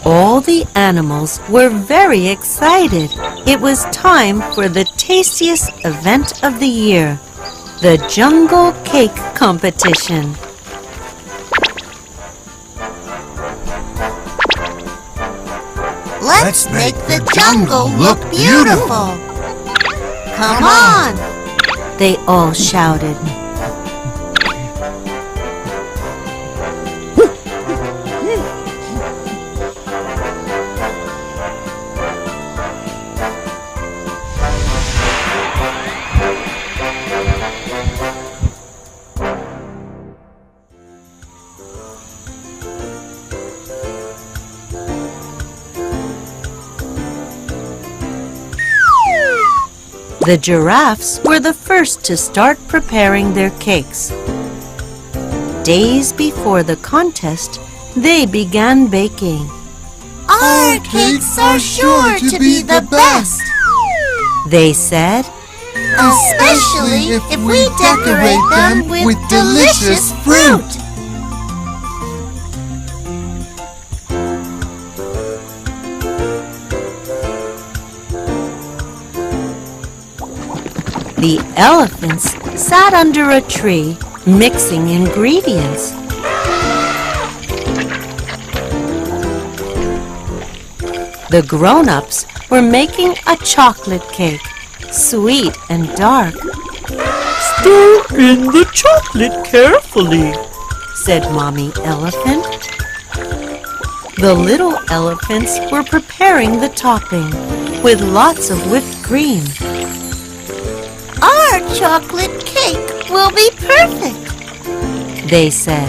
All the animals were very excited. It was time for the tastiest event of the year, the Jungle Cake Competition. Let's make the jungle look beautiful! Come on! They all shouted. The giraffes were the first to start preparing their cakes. Days before the contest, they began baking. Our cakes are sure to be the best! They said, Especially if we decorate them with delicious fruit! the elephants sat under a tree mixing ingredients. The grown-ups were making a chocolate cake, sweet and dark. "Stir in the chocolate carefully," said Mommy Elephant. The little elephants were preparing the topping with lots of whipped cream. Our chocolate cake will be perfect, they said.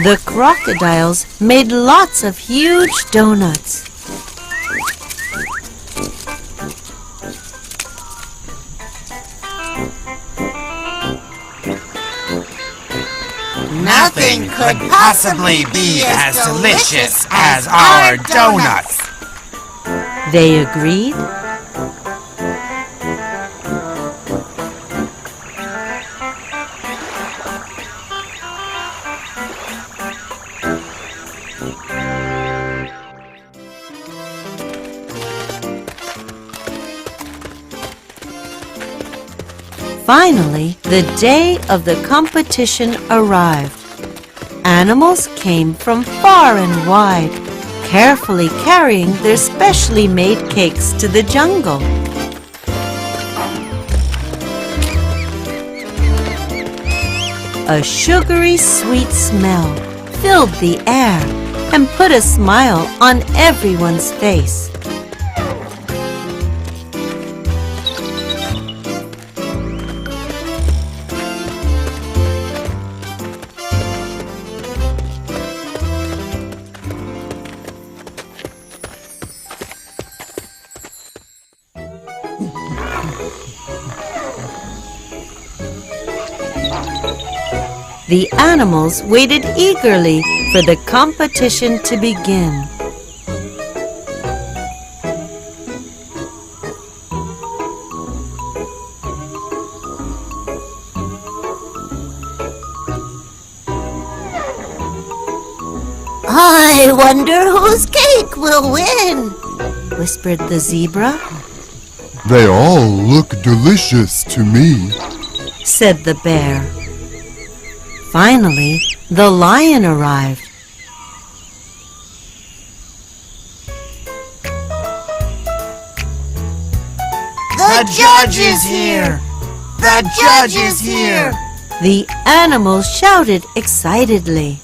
The crocodiles made lots of huge donuts. Nothing could possibly be as delicious as our donuts, they agreed. Finally, the day of the competition arrived. Animals came from far and wide, carefully carrying their specially made cakes to the jungle. A sugary sweet smell filled the air and put a smile on everyone's face. The animals waited eagerly for the competition to begin. I wonder whose cake will win, whispered the zebra. They all look delicious to me, said the bear. Finally, the lion arrived. The judge is here! The judge is here! The animals shouted excitedly.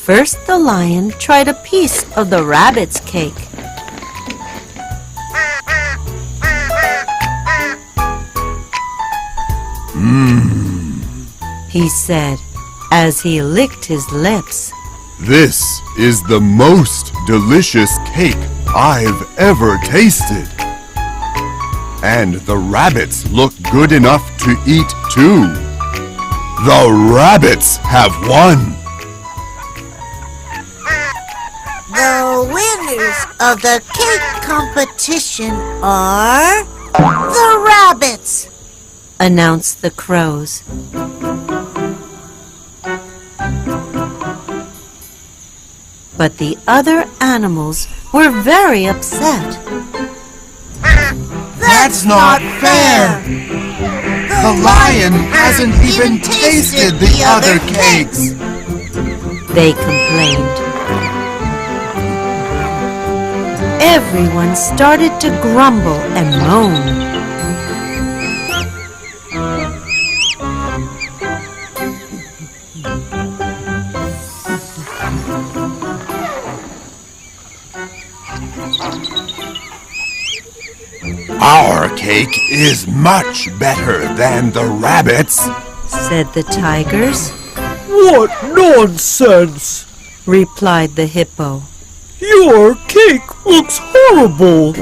First, the lion tried a piece of the rabbit's cake. He said as he licked his lips. This is the most delicious cake I've ever tasted. And the rabbits look good enough to eat too. The rabbits have won. The winners of the cake competition are the rabbits. announced the crows. But the other animals were very upset. That's not fair! The lion hasn't even tasted the other cakes! They complained. Everyone started to grumble and moan. Our cake is much better than the rabbits, Said the tigers, What nonsense! replied the hippo. Your cake looks horrible.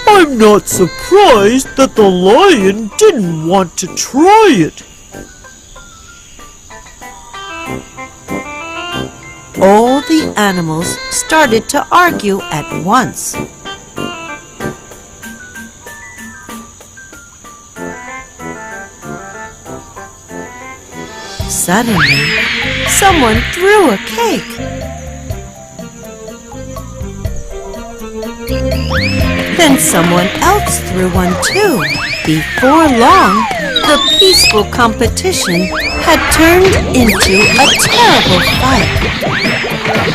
I'm not surprised that the lion didn't want to try it. All the animals started to argue at once. Suddenly, someone threw a cake. Then someone else threw one too. Before long, the peaceful competition had turned into a terrible fight.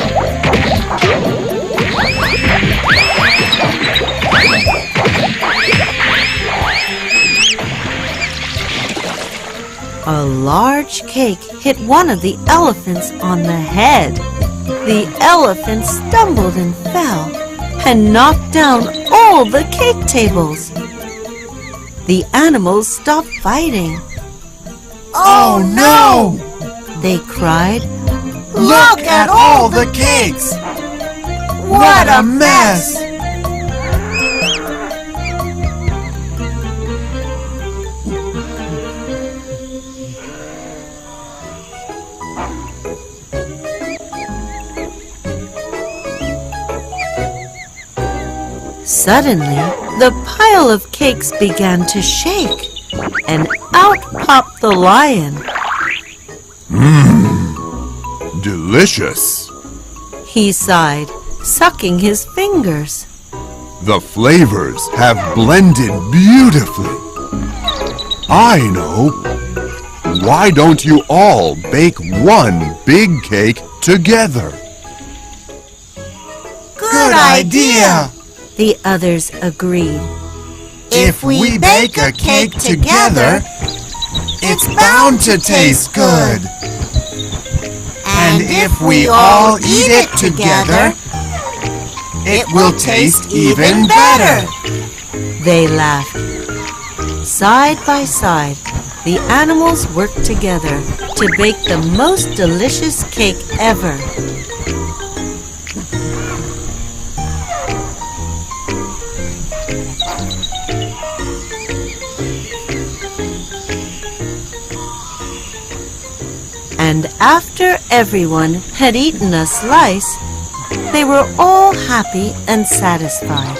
A large cake hit one of the elephants on the head. The elephant stumbled and fell and knocked down all the cake tables. The animals stopped fighting. Oh no! They cried, Look at all the cakes! What a mess! Suddenly, the pile of cakes began to shake, and out popped the lion. delicious. He sighed, sucking his fingers. The flavors have blended beautifully. I know. Why don't you all bake one big cake together? Good idea. The others agreed. If we bake a cake together, It's bound to taste good. and if we all eat it together, It will taste even better. They laughed. Side by side, the animals worked together to bake the most delicious cake ever. And after everyone had eaten a slice, they were all happy and satisfied.